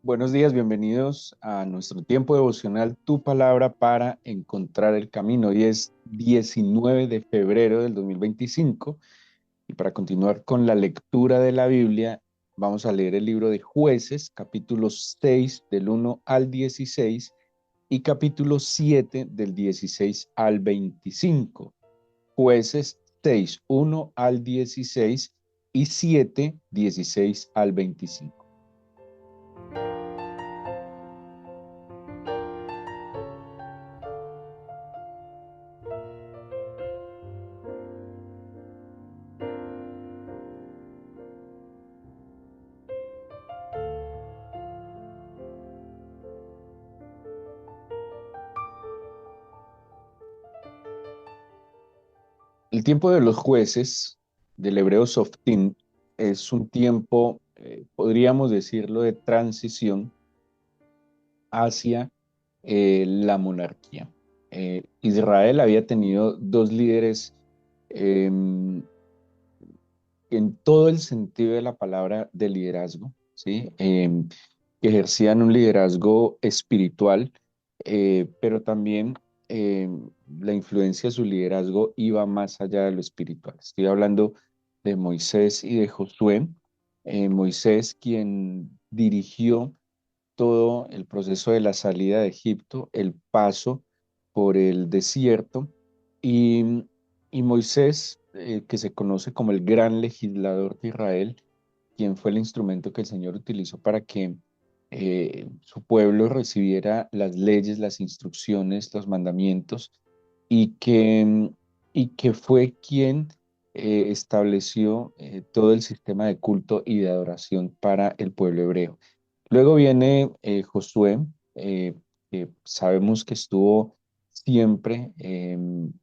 Buenos días, bienvenidos a nuestro tiempo devocional, Tu Palabra para encontrar el camino. Hoy es 19 de febrero del 2025 y para continuar con la lectura de la Biblia, vamos a leer el libro de Jueces, capítulo 6 del 1 al 16 y capítulo 7 del 16 al 25. Jueces 6, 1 al 16 y 7, 16 al 25. El tiempo de los jueces del hebreo Softim es un tiempo, podríamos decirlo, de transición hacia la monarquía. Israel había tenido dos líderes em, en todo el sentido de la palabra de liderazgo, ¿sí? Que ejercían un liderazgo espiritual, pero también la influencia de su liderazgo iba más allá de lo espiritual. Estoy hablando de Moisés y de Josué. Moisés, quien dirigió todo el proceso de la salida de Egipto, el paso por el desierto, y, y Moisés, que se conoce como el gran legislador de Israel, quien fue el instrumento que el Señor utilizó para que su pueblo recibiera las leyes, las instrucciones, los mandamientos, y que fue quien estableció todo el sistema de culto y de adoración para el pueblo hebreo. Luego viene Josué, eh, que sabemos que estuvo siempre, en,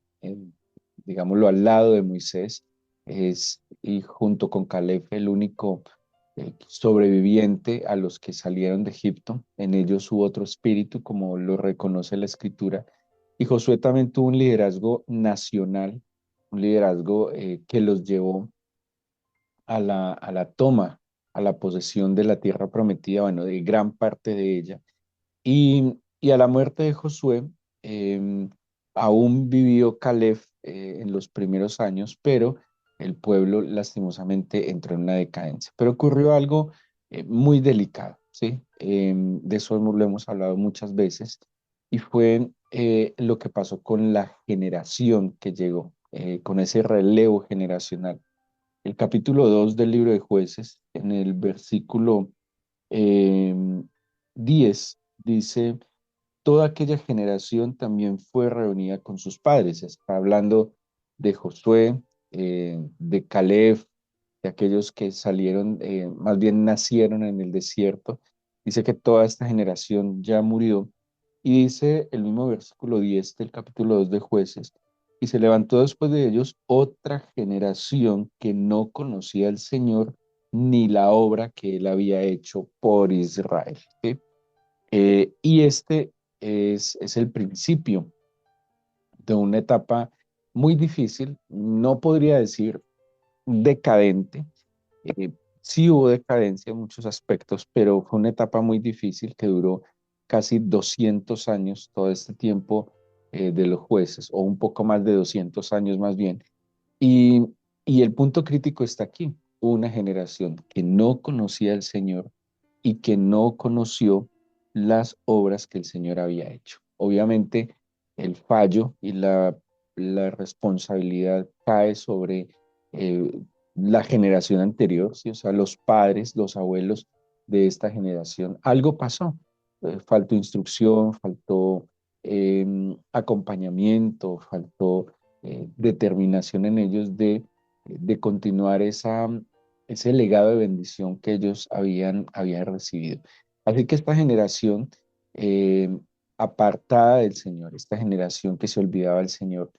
digámoslo, al lado de Moisés, y junto con Caleb, el único sobreviviente a los que salieron de Egipto. En ellos hubo otro espíritu, como lo reconoce la Escritura. Y Josué también tuvo un liderazgo nacional, un liderazgo que los llevó a la toma, a la posesión de la tierra prometida, bueno, de gran parte de ella. Y a la muerte de Josué, eh, aún vivió Caleb en los primeros años, pero el pueblo lastimosamente entró en una decadencia. Pero ocurrió algo muy delicado, ¿sí? De eso lo hemos hablado muchas veces, y fue lo que pasó con la generación que llegó, con ese relevo generacional. El capítulo 2 del libro de Jueces, en el versículo eh, 10, dice: toda aquella generación también fue reunida con sus padres. Está hablando de Josué, de Caleb, de aquellos que salieron, más bien nacieron en el desierto. Dice que toda esta generación ya murió. Y dice el mismo versículo 10 del capítulo 2 de Jueces: y se levantó después de ellos otra generación que no conocía al Señor ni la obra que él había hecho por Israel. ¿Sí? Y este es el principio de una etapa muy difícil, no podría decir decadente. eh, sí hubo decadencia en muchos aspectos, pero fue una etapa muy difícil que duró casi 200 años, todo este tiempo de los jueces, o un poco más de 200 años más bien. Y, y el punto crítico está aquí: una generación que no conocía al Señor y que no conoció las obras que el Señor había hecho. Obviamente, el fallo y la responsabilidad cae sobre eh, la generación anterior, ¿sí? O sea, los padres, los abuelos de esta generación. Algo pasó, faltó instrucción, faltó acompañamiento, faltó determinación en ellos de continuar ese legado de bendición que ellos habían recibido. Así que esta generación eh, apartada del Señor, esta generación que se olvidaba del Señor,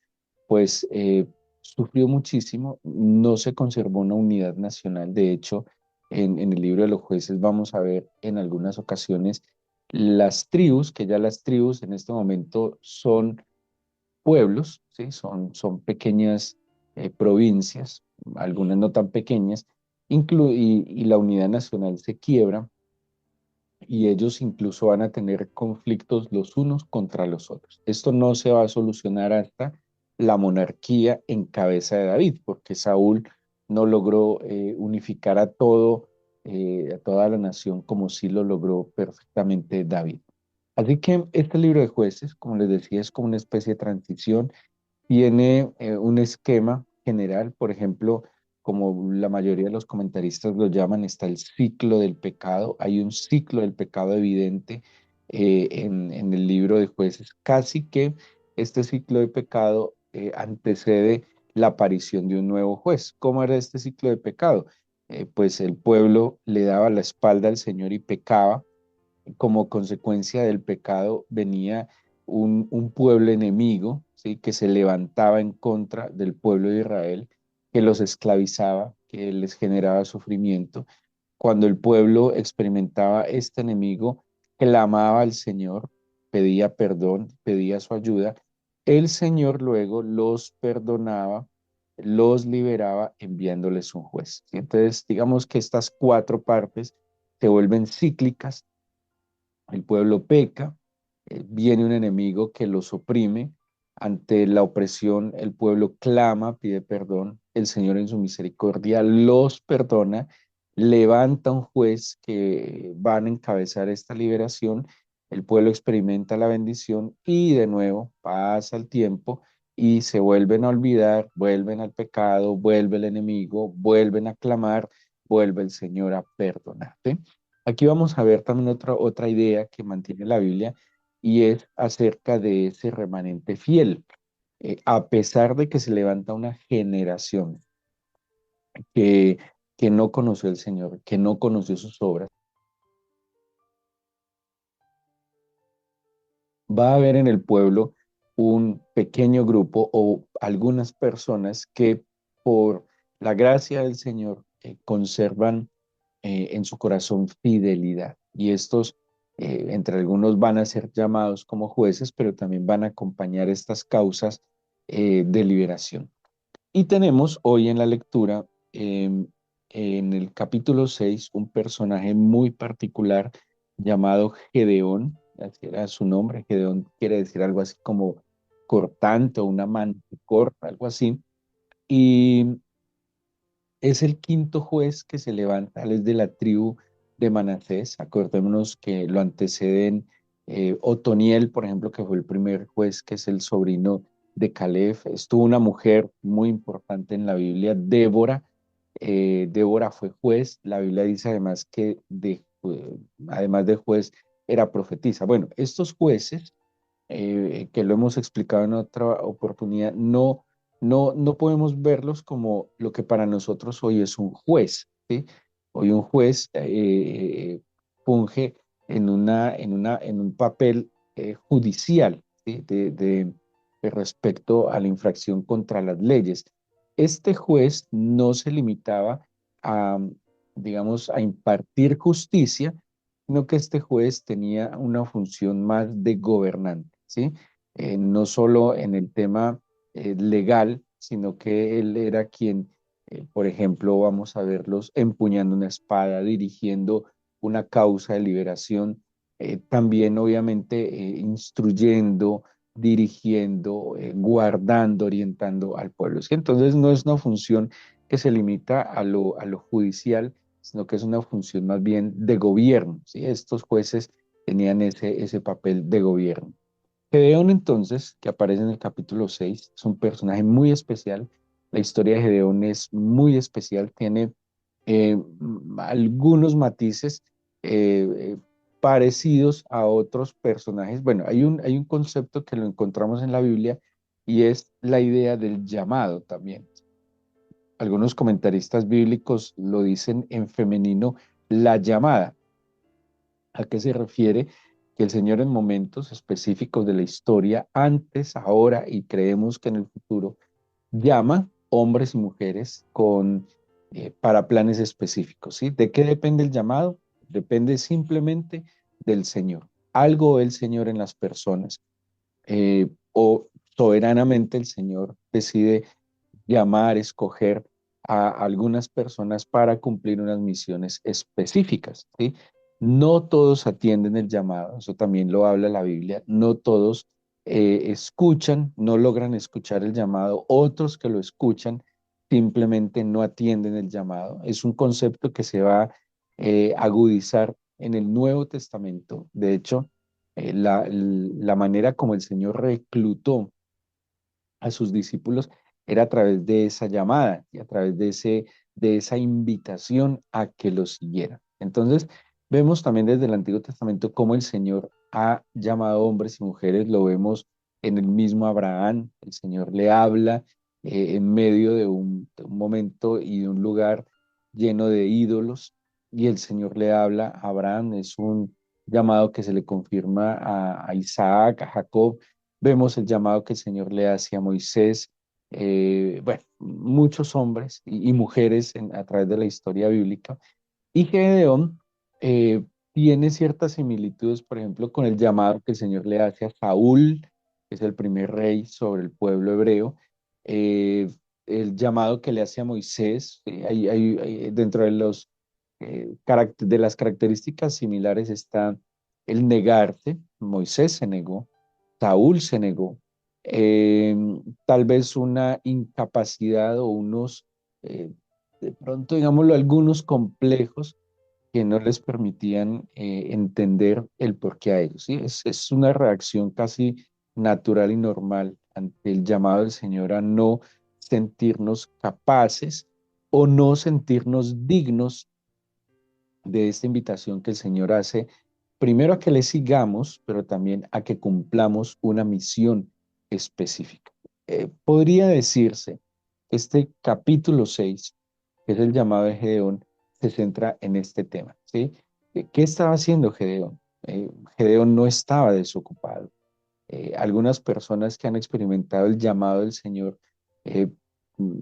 pues sufrió muchísimo, no se conservó una unidad nacional. De hecho, en el libro de los jueces vamos a ver en algunas ocasiones las tribus, que ya las tribus en este momento son pueblos, ¿sí? Son pequeñas provincias, algunas no tan pequeñas, y la unidad nacional se quiebra y ellos incluso van a tener conflictos los unos contra los otros. Esto no se va a solucionar hasta la monarquía en cabeza de David, porque Saúl no logró unificar a toda la nación como sí lo logró perfectamente David. Así que este libro de jueces, como les decía, es como una especie de transición. Tiene un esquema general, por ejemplo, como la mayoría de los comentaristas lo llaman, está el ciclo del pecado. Hay un ciclo del pecado evidente en el libro de jueces. Casi que este ciclo de pecado antecede la aparición de un nuevo juez. ¿Cómo era este ciclo de pecado? Pues el pueblo le daba la espalda al Señor y pecaba. Como consecuencia del pecado venía un pueblo enemigo, ¿sí? Que se levantaba en contra del pueblo de Israel, que los esclavizaba, que les generaba sufrimiento. Cuando el pueblo experimentaba este enemigo, clamaba al Señor, pedía perdón, pedía su ayuda. El Señor luego los perdonaba, los liberaba enviándoles un juez. ¿Sí? Entonces, digamos que estas cuatro partes se vuelven cíclicas. El pueblo peca, viene un enemigo que los oprime. Ante la opresión, el pueblo clama, pide perdón. El Señor en su misericordia los perdona, levanta un juez que van a encabezar esta liberación. El pueblo experimenta la bendición y de nuevo pasa el tiempo y se vuelven a olvidar, vuelven al pecado, vuelve el enemigo, vuelven a clamar, vuelve el Señor a perdonar. ¿Sí? Aquí vamos a ver también otra idea que mantiene la Biblia y es acerca de ese remanente fiel. A pesar de que se levanta una generación que, que no conoció al Señor, que no conoció sus obras, va a haber en el pueblo un pequeño grupo o algunas personas que por la gracia del Señor conservan en su corazón fidelidad. Y estos, entre algunos, van a ser llamados como jueces, pero también van a acompañar estas causas de liberación. Y tenemos hoy en la lectura, en el capítulo 6 un personaje muy particular llamado Gedeón, así era su nombre. Gedeón quiere decir algo así como cortante o una mano que corta, algo así. Y es el quinto juez que se levanta, él es de la tribu de Manasés. Acordémonos que lo anteceden Otoniel, por ejemplo, que fue el primer juez, que es el sobrino de Caleb. Estuvo una mujer muy importante en la Biblia, Débora. Débora fue juez. La Biblia dice además además de juez, era profetisa. Bueno, estos jueces que lo hemos explicado en otra oportunidad, no podemos verlos como lo que para nosotros hoy es un juez, ¿sí? Hoy un juez funge en un papel judicial, ¿sí? De respecto a la infracción contra las leyes. Este juez no se limitaba a, digamos, a impartir justicia, sino que este juez tenía una función más de gobernante, ¿sí? No solo en el tema legal, sino que él era quien, por ejemplo, vamos a verlos empuñando una espada, dirigiendo una causa de liberación, también obviamente instruyendo, dirigiendo, guardando, orientando al pueblo. ¿Sí? Entonces no es una función que se limita a lo judicial, sino que es una función más bien de gobierno, ¿sí? Estos jueces tenían ese papel de gobierno. Gedeón entonces, que aparece en el capítulo 6, es un personaje muy especial. La historia de Gedeón es muy especial, tiene algunos matices eh, parecidos a otros personajes. Bueno, hay un concepto que lo encontramos en la Biblia y es la idea del llamado también. Algunos comentaristas bíblicos lo dicen en femenino, la llamada. ¿A qué se refiere? Que el Señor en momentos específicos de la historia, antes, ahora y creemos que en el futuro, llama hombres y mujeres para planes específicos, ¿sí? ¿De qué depende el llamado? Depende simplemente del Señor. Algo ve el Señor en las personas o soberanamente el Señor decide llamar, escoger a algunas personas para cumplir unas misiones específicas, ¿sí? No todos atienden el llamado, eso también lo habla la Biblia, no todos escuchan, no logran escuchar el llamado, otros que lo escuchan simplemente no atienden el llamado. Es un concepto que se va a agudizar en el Nuevo Testamento. De hecho, la manera como el Señor reclutó a sus discípulos era a través de esa llamada y a través de esa invitación a que lo siguieran. Entonces, vemos también desde el Antiguo Testamento cómo el Señor ha llamado hombres y mujeres, lo vemos en el mismo Abraham, el Señor le habla en medio de un momento y de un lugar lleno de ídolos, y el Señor le habla a Abraham, es un llamado que se le confirma a Isaac, a Jacob. Vemos el llamado que el Señor le hace a Moisés, bueno, muchos hombres y mujeres a través de la historia bíblica. Y Gedeón eh, tiene ciertas similitudes, por ejemplo, con el llamado que el Señor le hace a Saúl, que es el primer rey sobre el pueblo hebreo, eh, el llamado que le hace a Moisés. Dentro de de las características similares está el negarse. Moisés se negó, Saúl se negó. eh, Tal vez una incapacidad o unos, de pronto, digámoslo, algunos complejos que no les permitían entender el porqué a ellos, ¿sí? Es una reacción casi natural y normal ante el llamado del Señor a no sentirnos capaces o no sentirnos dignos de esta invitación que el Señor hace, primero a que le sigamos, pero también a que cumplamos una misión específica. Podría decirse que este capítulo 6, que es el llamado de Gedeón, se centra en este tema, ¿sí? ¿Qué estaba haciendo Gedeón? Gedeón no estaba desocupado. Algunas personas que han experimentado el llamado del Señor eh,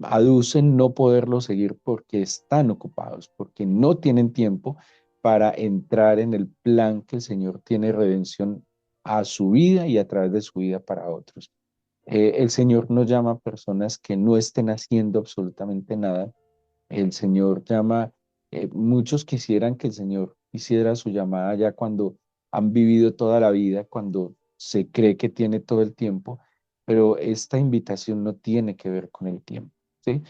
aducen no poderlo seguir porque están ocupados, porque no tienen tiempo para entrar en el plan que el Señor tiene de redención a su vida y a través de su vida para otros. El Señor no llama a personas que no estén haciendo absolutamente nada. El Señor llama, muchos quisieran que el Señor hiciera su llamada ya cuando han vivido toda la vida, cuando se cree que tiene todo el tiempo, pero esta invitación no tiene que ver con el tiempo, ¿sí?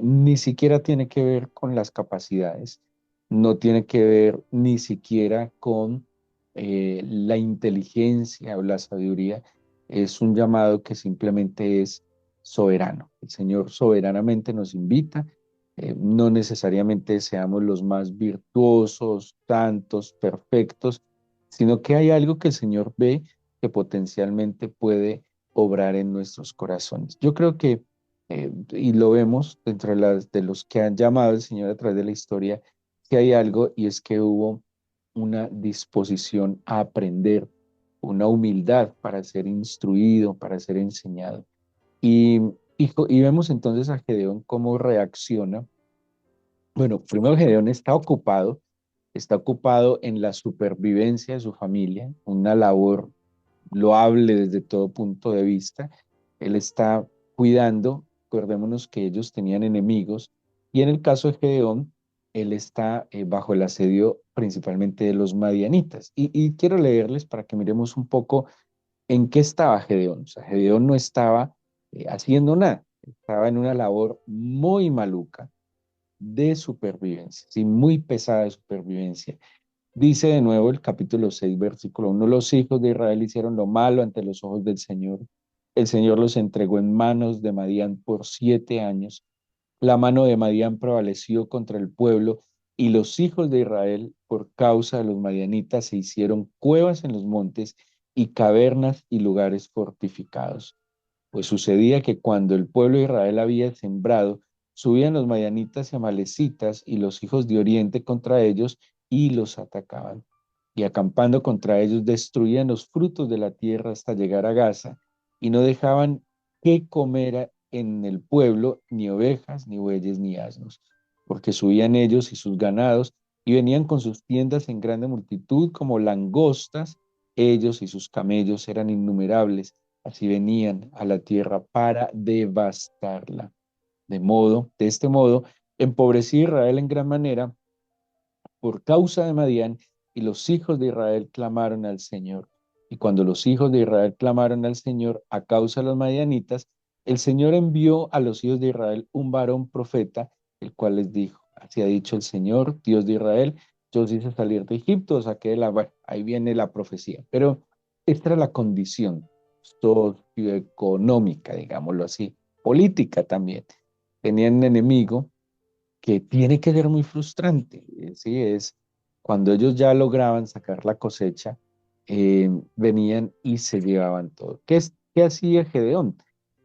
Ni siquiera tiene que ver con las capacidades, no tiene que ver ni siquiera con la inteligencia o la sabiduría. Es un llamado que simplemente es soberano. El Señor soberanamente nos invita. No necesariamente seamos los más virtuosos, santos, perfectos, sino que hay algo que el Señor ve que potencialmente puede obrar en nuestros corazones. Yo creo que, y lo vemos entre de los que han llamado al Señor a través de la historia, que hay algo y es que hubo una disposición a aprender, una humildad para ser instruido, para ser enseñado. Y, y vemos entonces a Gedeón cómo reacciona. Bueno, primero Gedeón está ocupado en la supervivencia de su familia, una labor loable desde todo punto de vista. Él está cuidando, acordémonos que ellos tenían enemigos, y en el caso de Gedeón, él está bajo el asedio principalmente de los madianitas. Y quiero leerles para que miremos un poco en qué estaba Gedeón. O sea, Gedeón no estaba haciendo nada, estaba en una labor muy maluca de supervivencia, sí, muy pesada de supervivencia. Dice de nuevo el capítulo 6 versículo 1: los hijos de Israel hicieron lo malo ante los ojos del Señor. El Señor los entregó en manos de Madián por 7 años. La mano de Madián prevaleció contra el pueblo, y los hijos de Israel, por causa de los madianitas, se hicieron cuevas en los montes y cavernas y lugares fortificados. Pues sucedía que cuando el pueblo de Israel había sembrado, subían los madianitas y amalecitas y los hijos de Oriente contra ellos y los atacaban. Y acampando contra ellos, destruían los frutos de la tierra hasta llegar a Gaza, y no dejaban que comer en el pueblo ni ovejas, ni bueyes, ni asnos, porque subían ellos y sus ganados y venían con sus tiendas en grande multitud como langostas. Ellos y sus camellos eran innumerables, así venían a la tierra para devastarla. De este modo, empobreció Israel en gran manera por causa de Madián, y los hijos de Israel clamaron al Señor. Y cuando los hijos de Israel clamaron al Señor a causa de los madianitas, el Señor envió a los hijos de Israel un varón profeta, el cual les dijo, así ha dicho el Señor, Dios de Israel, yo os hice salir de Egipto, os saqué de la... Bueno, ahí viene la profecía, pero esta era la condición socioeconómica, digámoslo así, política también. Tenían un enemigo que tiene que ser muy frustrante, ¿sí? Es cuando ellos ya lograban sacar la cosecha, venían y se llevaban todo. ¿Qué hacía Gedeón?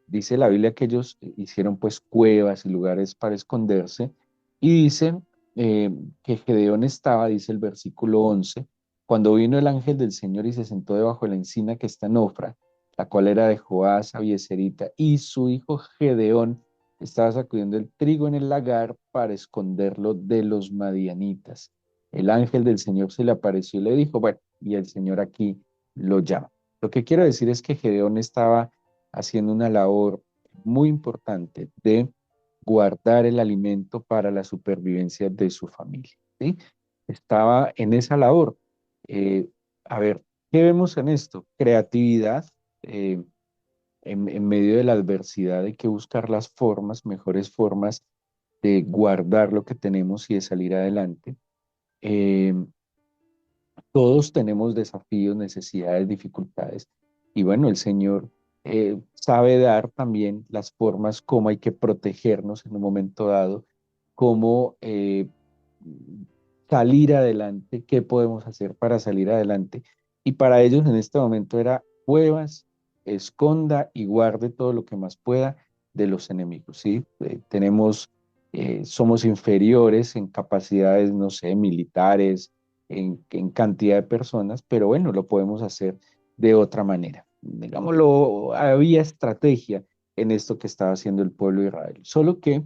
Dice la Biblia que ellos hicieron pues cuevas y lugares para esconderse y dice que Gedeón estaba, dice el versículo 11, cuando vino el ángel del Señor y se sentó debajo de la encina que está en Ofra, la cual era de Joás, Abieserita, y su hijo Gedeón estaba sacudiendo el trigo en el lagar para esconderlo de los madianitas. El ángel del Señor se le apareció y le dijo, bueno, y el Señor aquí lo llama. Lo que quiero decir es que Gedeón estaba haciendo una labor muy importante de guardar el alimento para la supervivencia de su familia, ¿sí? Estaba en esa labor. Eh, a ver, ¿qué vemos en esto? Creatividad, eh, en medio de la adversidad hay que buscar las formas, mejores formas de guardar lo que tenemos y de salir adelante. Eh, todos tenemos desafíos, necesidades, dificultades. Y bueno, el Señor sabe dar también las formas como hay que protegernos en un momento dado, cómo salir adelante, qué podemos hacer para salir adelante. Y para ellos en este momento era cuevas, esconda y guarde todo lo que más pueda de los enemigos, ¿sí? Somos inferiores en capacidades, no sé, militares, en cantidad de personas, pero bueno, lo podemos hacer de otra manera. Digámoslo, había estrategia en esto que estaba haciendo el pueblo de Israel. Solo que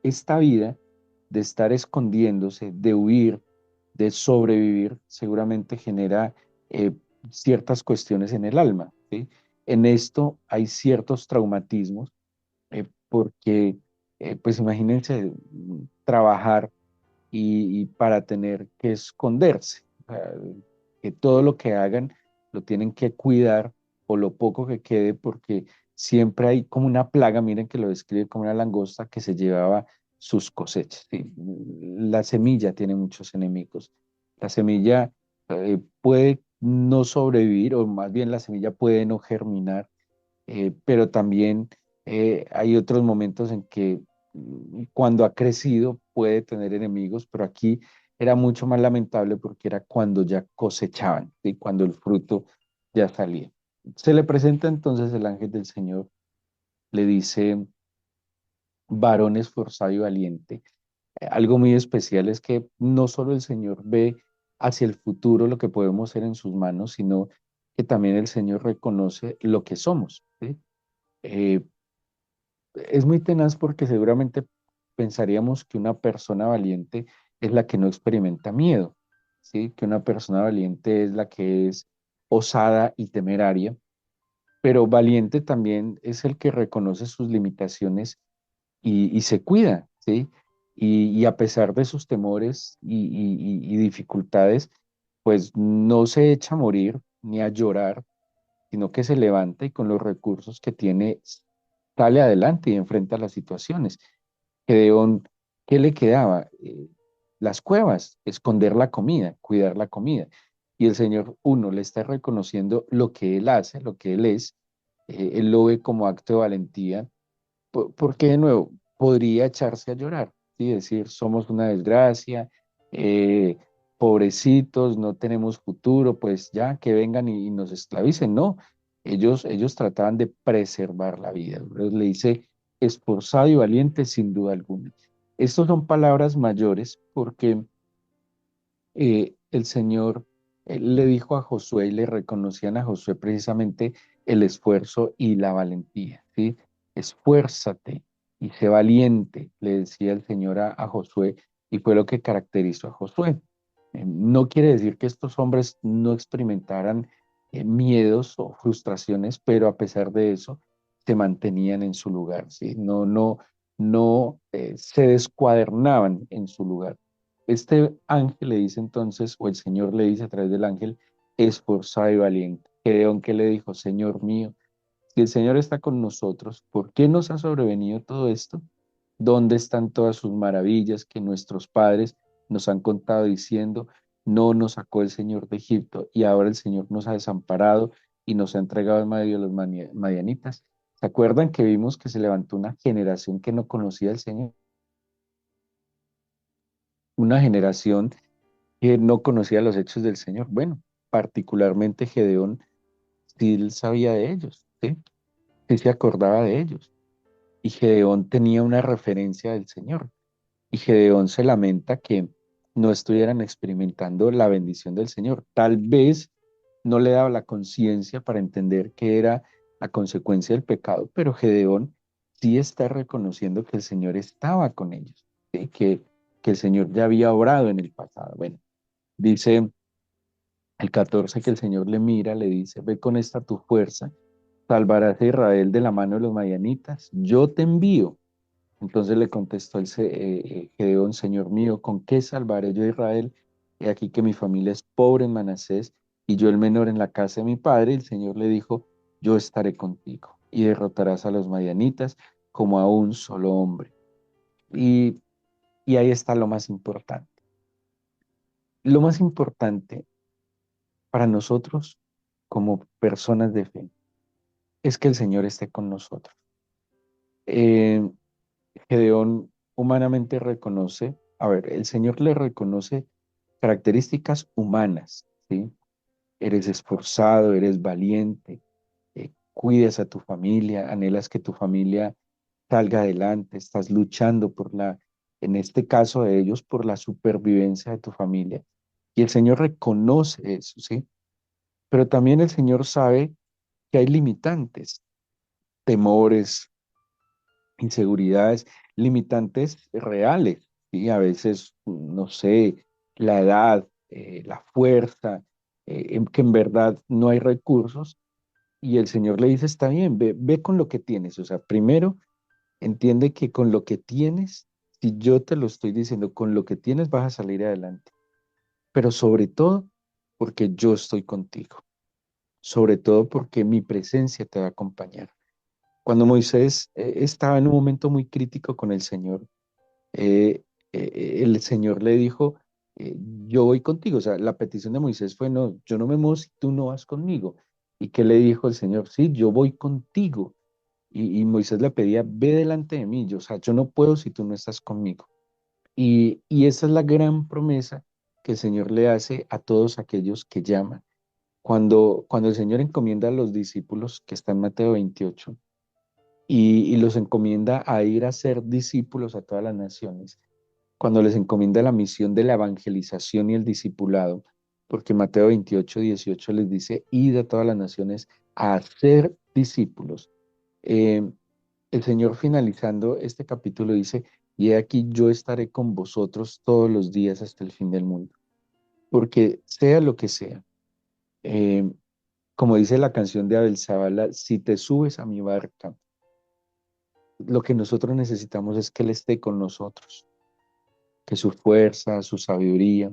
esta vida de estar escondiéndose, de huir, de sobrevivir, seguramente genera ciertas cuestiones en el alma, ¿sí? En esto hay ciertos traumatismos, porque, pues imagínense trabajar y para tener que esconderse. O sea, que todo lo que hagan lo tienen que cuidar o lo poco que quede porque siempre hay como una plaga, miren que lo describe como una langosta que se llevaba sus cosechas. ¿Sí? La semilla tiene muchos enemigos. La semilla puede no sobrevivir o más bien la semilla puede no germinar, pero también hay otros momentos en que cuando ha crecido puede tener enemigos, pero aquí era mucho más lamentable porque era cuando ya cosechaban, ¿sí? Cuando el fruto ya salía. Se le presenta entonces el ángel del Señor, le dice, varón esforzado y valiente. Algo muy especial es que no solo el Señor ve hacia el futuro lo que podemos ser en sus manos, sino que también el Señor reconoce lo que somos, ¿sí? Eh, es muy tenaz porque seguramente pensaríamos que una persona valiente es la que no experimenta miedo, ¿sí? Que una persona valiente es la que es osada y temeraria, pero valiente también es el que reconoce sus limitaciones y se cuida, ¿sí? Y a pesar de sus temores y dificultades, pues no se echa a morir ni a llorar, sino que se levanta y con los recursos que tiene sale adelante y enfrenta las situaciones. Gedeón, ¿qué le quedaba? Las cuevas, esconder la comida, cuidar la comida. Y el Señor, uno, le está reconociendo lo que Él hace, lo que Él es. Él lo ve como acto de valentía, porque de nuevo, podría echarse a llorar, ¿sí? Decir, somos una desgracia, eh, pobrecitos, no tenemos futuro, pues ya que vengan y nos esclavicen. No, ellos trataban de preservar la vida. Dios le dice, esforzado y valiente sin duda alguna. Estas son palabras mayores porque el Señor le dijo a Josué y le reconocían a Josué precisamente el esfuerzo y la valentía, ¿sí? Esfuérzate y sé valiente, le decía el Señor a Josué, y fue lo que caracterizó a Josué. No quiere decir que estos hombres no experimentaran miedos o frustraciones, pero a pesar de eso, se mantenían en su lugar, ¿sí? No se descuadernaban en su lugar. Este ángel le dice entonces, o el Señor le dice a través del ángel, esforzado y valiente. Gedeón que le dijo, Señor mío, si el Señor está con nosotros, ¿por qué nos ha sobrevenido todo esto? ¿Dónde están todas sus maravillas que nuestros padres nos han contado diciendo, no nos sacó el Señor de Egipto y ahora el Señor nos ha desamparado y nos ha entregado en medio de los madianitas? ¿Se acuerdan que vimos que se levantó una generación que no conocía al Señor? Una generación que no conocía los hechos del Señor. Bueno, particularmente Gedeón sí él sabía de ellos, ¿sí? Sí se acordaba de ellos. Y Gedeón tenía una referencia del Señor. Y Gedeón se lamenta que no estuvieran experimentando la bendición del Señor. Tal vez no le daba la conciencia para entender que era la consecuencia del pecado, pero Gedeón sí está reconociendo que el Señor estaba con ellos, ¿sí? Que el Señor ya había obrado en el pasado. Bueno, dice el 14 que el Señor le mira, le dice, ve con esta tu fuerza, salvarás a Israel de la mano de los madianitas, yo te envío. Entonces le contestó Gedeón, Señor mío, ¿con qué salvaré yo a Israel? He aquí que mi familia es pobre en Manasés y yo el menor en la casa de mi padre. El Señor le dijo, yo estaré contigo y derrotarás a los madianitas como a un solo hombre. Y, y ahí está lo más importante. Lo más importante para nosotros como personas de fe es que el Señor esté con nosotros. Eh, Gedeón humanamente reconoce, a ver, el Señor le reconoce características humanas, ¿sí? Eres esforzado, eres valiente, cuidas a tu familia, anhelas que tu familia salga adelante, estás luchando por en este caso de ellos, por la supervivencia de tu familia. Y el Señor reconoce eso, ¿sí? Pero también el Señor sabe que hay limitantes, temores, inseguridades, limitantes reales, y a veces, no sé, la edad, la fuerza, que en verdad no hay recursos, y el Señor le dice, está bien, ve con lo que tienes, o sea, primero entiende que con lo que tienes, si yo te lo estoy diciendo, con lo que tienes vas a salir adelante, pero sobre todo porque yo estoy contigo, sobre todo porque mi presencia te va a acompañar. Cuando Moisés estaba en un momento muy crítico con el Señor, eh, el Señor le dijo, eh, yo voy contigo. O sea, la petición de Moisés fue, no, yo no me muevo si tú no vas conmigo. ¿Y qué le dijo el Señor? Sí, yo voy contigo. Y Moisés le pedía, ve delante de mí. Yo, o sea, yo no puedo si tú no estás conmigo. Y esa es la gran promesa que el Señor le hace a todos aquellos que llaman. Cuando el Señor encomienda a los discípulos, que está en Mateo 28, y los encomienda a ir a ser discípulos a todas las naciones, cuando les encomienda la misión de la evangelización y el discipulado, porque Mateo 28, 18 les dice, id a todas las naciones a hacer discípulos. Eh, el Señor finalizando este capítulo dice, y he aquí yo estaré con vosotros todos los días hasta el fin del mundo, porque sea lo que sea, eh, como dice la canción de Abel Zabala, si te subes a mi barca, lo que nosotros necesitamos es que Él esté con nosotros, que su fuerza, su sabiduría,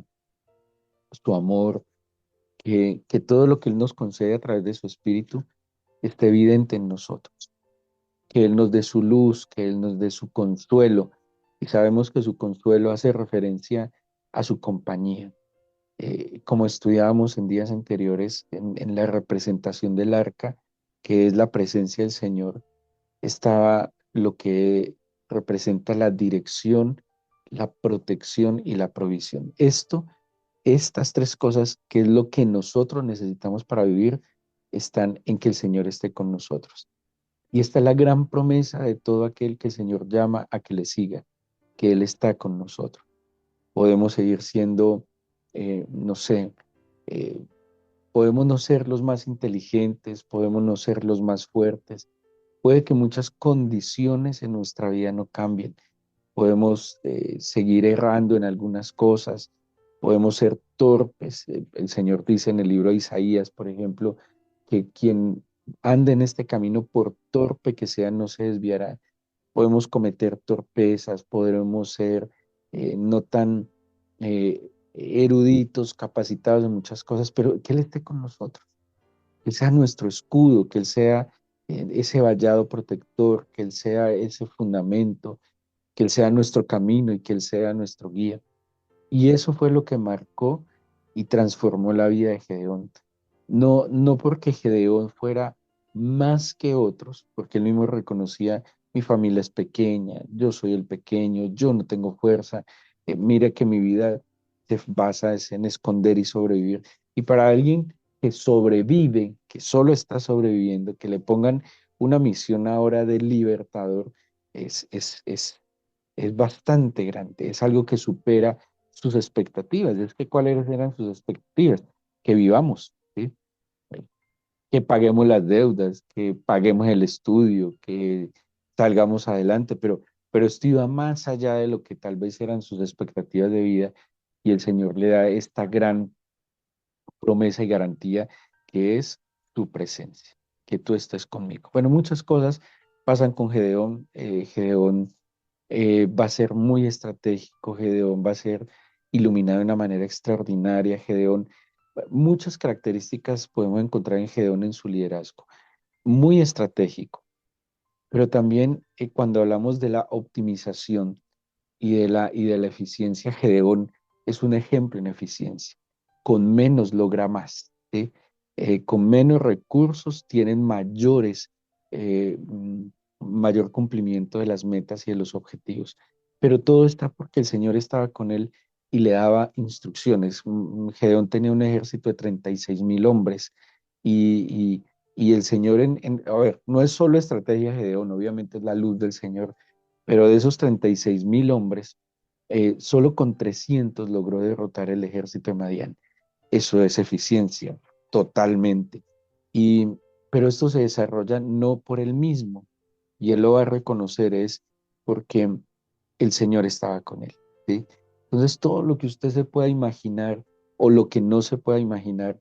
su amor, que todo lo que Él nos concede a través de su Espíritu esté evidente en nosotros, que Él nos dé su luz, que Él nos dé su consuelo. Y sabemos que su consuelo hace referencia a su compañía. Como estudiábamos en días anteriores en la representación del arca, que es la presencia del Señor, estaba lo que representa la dirección, la protección y la provisión. Estas tres cosas, que es lo que nosotros necesitamos para vivir, están en que el Señor esté con nosotros. Y esta es la gran promesa de todo aquel que el Señor llama a que le siga, que Él está con nosotros. Podemos seguir siendo, no sé, eh, podemos no ser los más inteligentes, podemos no ser los más fuertes. Puede que muchas condiciones en nuestra vida no cambien. Podemos seguir errando en algunas cosas, podemos ser torpes. El Señor dice en el libro de Isaías, por ejemplo, que quien ande en este camino, por torpe que sea, no se desviará. Podemos cometer torpezas, podremos ser no tan eruditos, capacitados en muchas cosas, pero que Él esté con nosotros, que Él sea nuestro escudo, que Él sea ese vallado protector, que Él sea ese fundamento, que Él sea nuestro camino y que Él sea nuestro guía. Y eso fue lo que marcó y transformó la vida de Gedeón. No, no porque Gedeón fuera más que otros, porque él mismo reconocía, mi familia es pequeña, yo soy el pequeño, yo no tengo fuerza, mira que mi vida se basa es en esconder y sobrevivir. Y para alguien que sobrevive, que solo está sobreviviendo, que le pongan una misión ahora de libertador, es bastante grande, es algo que supera sus expectativas. Es que cuáles eran sus expectativas, que vivamos, ¿sí? Que paguemos las deudas, que paguemos el estudio, que salgamos adelante, pero esto iba más allá de lo que tal vez eran sus expectativas de vida y el Señor le da esta gran promesa y garantía que es tu presencia, que tú estés conmigo. Bueno, muchas cosas pasan con Gedeón. Gedeón va a ser muy estratégico, Gedeón va a ser iluminado de una manera extraordinaria, Gedeón. Muchas características podemos encontrar en Gedeón en su liderazgo. Muy estratégico, pero también cuando hablamos de la optimización y de la eficiencia, Gedeón es un ejemplo en eficiencia. Con menos logra más, ¿sí? Con menos recursos tienen mayor cumplimiento de las metas y de los objetivos. Pero todo está porque el Señor estaba con él y le daba instrucciones. Gedeón tenía un ejército de 36.000 hombres y, y el Señor, a ver, no es solo estrategia de Gedeón, obviamente es la luz del Señor, pero de esos 36.000 hombres, solo con 300 logró derrotar el ejército de Madián. Eso es eficiencia, totalmente. Y, pero esto se desarrolla no por él mismo, y él lo va a reconocer es porque el Señor estaba con él, ¿sí? Entonces, todo lo que usted se pueda imaginar o lo que no se pueda imaginar,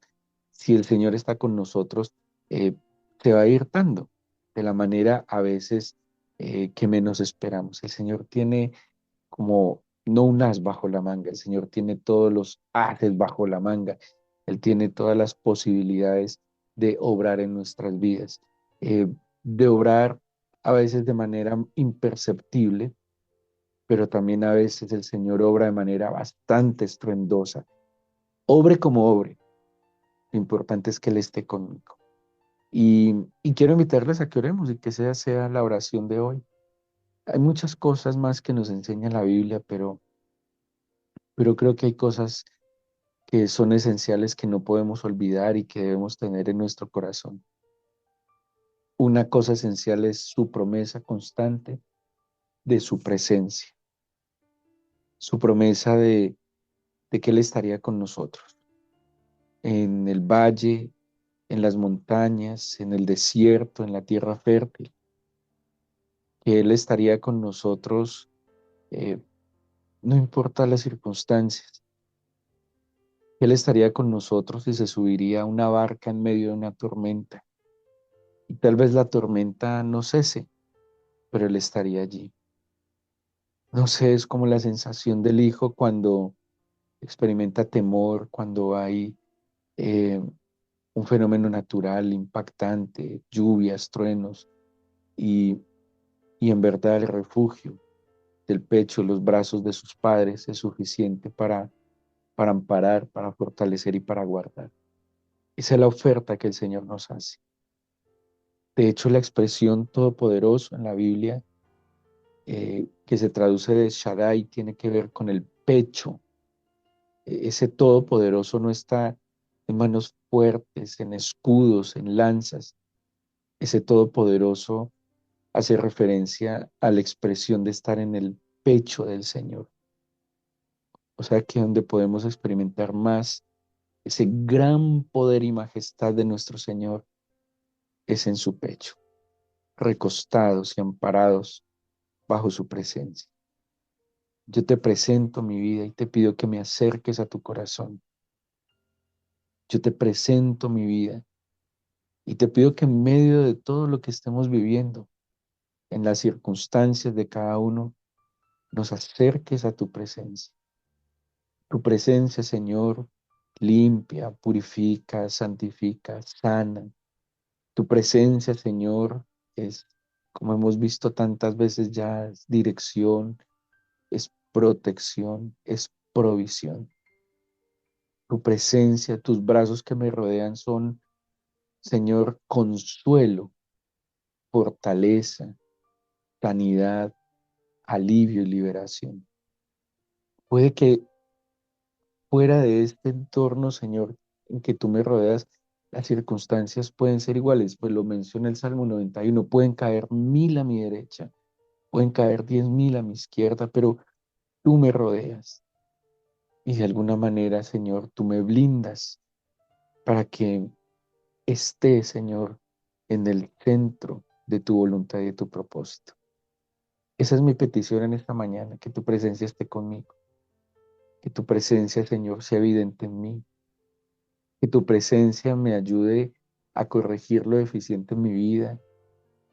si el Señor está con nosotros, eh, se va a ir dando de la manera a veces que menos esperamos. El Señor tiene como no un as bajo la manga, el Señor tiene todos los ases bajo la manga, Él tiene todas las posibilidades de obrar en nuestras vidas, eh, de obrar a veces de manera imperceptible, pero también a veces el Señor obra de manera bastante estruendosa. Obre como obre, lo importante es que Él esté conmigo. Y quiero invitarles a que oremos y que sea la oración de hoy. Hay muchas cosas más que nos enseña la Biblia, pero creo que hay cosas que son esenciales que no podemos olvidar y que debemos tener en nuestro corazón. Una cosa esencial es su promesa constante de su presencia, su promesa de que Él estaría con nosotros en el valle, en las montañas, en el desierto, en la tierra fértil, que Él estaría con nosotros, eh, no importa las circunstancias, que Él estaría con nosotros y se subiría a una barca en medio de una tormenta. Y tal vez la tormenta no cese, pero Él estaría allí. No sé, es como la sensación del hijo cuando experimenta temor, cuando hay eh, un fenómeno natural impactante, lluvias, truenos, y, y en verdad el refugio del pecho, los brazos de sus padres es suficiente para amparar, para fortalecer y para guardar. Esa es la oferta que el Señor nos hace. De hecho, la expresión todopoderoso en la Biblia, que se traduce de Shaddai, tiene que ver con el pecho. Ese todopoderoso no está en manos fuertes, en escudos, en lanzas. Ese todopoderoso hace referencia a la expresión de estar en el pecho del Señor. O sea que donde podemos experimentar más ese gran poder y majestad de nuestro Señor es en su pecho, recostados y amparados bajo su presencia. Yo te presento mi vida y te pido que me acerques a tu corazón. Yo te presento mi vida y te pido que en medio de todo lo que estemos viviendo, en las circunstancias de cada uno, nos acerques a tu presencia. Tu presencia, Señor, limpia, purifica, santifica, sana. Tu presencia, Señor, es, como hemos visto tantas veces ya, es dirección, es protección, es provisión. Tu presencia, tus brazos que me rodean son, Señor, consuelo, fortaleza, sanidad, alivio y liberación. Puede que fuera de este entorno, Señor, en que tú me rodeas, las circunstancias pueden ser iguales, pues lo menciona el Salmo 91, pueden caer 1000 a mi derecha, pueden caer 10.000 a mi izquierda, pero tú me rodeas y de alguna manera, Señor, tú me blindas para que esté, Señor, en el centro de tu voluntad y de tu propósito. Esa es mi petición en esta mañana, que tu presencia esté conmigo, que tu presencia, Señor, sea evidente en mí, que tu presencia me ayude a corregir lo deficiente en mi vida,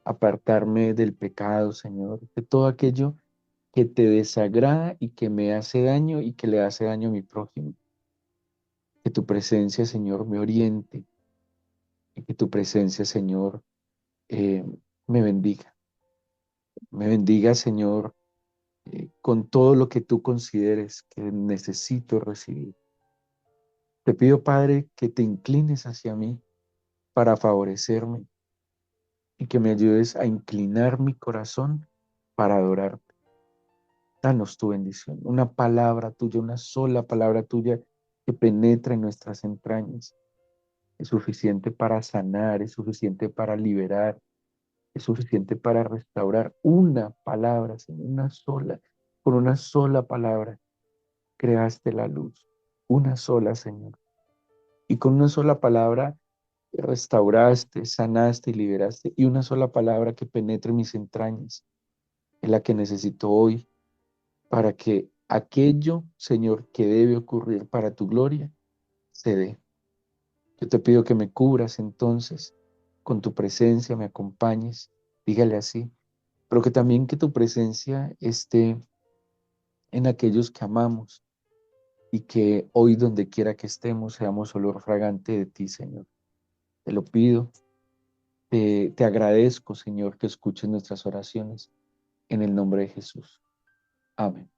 apartarme del pecado, Señor, de todo aquello que te desagrada y que me hace daño y que le hace daño a mi prójimo. Que tu presencia, Señor, me oriente y que tu presencia, Señor, eh, me bendiga. Me bendiga, Señor, con todo lo que tú consideres que necesito recibir. Te pido, Padre, que te inclines hacia mí para favorecerme y que me ayudes a inclinar mi corazón para adorarte. Danos tu bendición, una palabra tuya, una sola palabra tuya que penetra en nuestras entrañas. Es suficiente para sanar, es suficiente para liberar, es suficiente para restaurar. Una palabra, Señor, una sola, con una sola palabra creaste la luz, una sola, Señor. Y con una sola palabra restauraste, sanaste y liberaste. Y una sola palabra que penetre mis entrañas es la que necesito hoy para que aquello, Señor, que debe ocurrir para tu gloria, se dé. Yo te pido que me cubras entonces con tu presencia, me acompañes, dígale así, pero que también que tu presencia esté en aquellos que amamos y que hoy donde quiera que estemos seamos olor fragante de ti, Señor. Te lo pido, te agradezco, Señor, que escuches nuestras oraciones en el nombre de Jesús. Amén.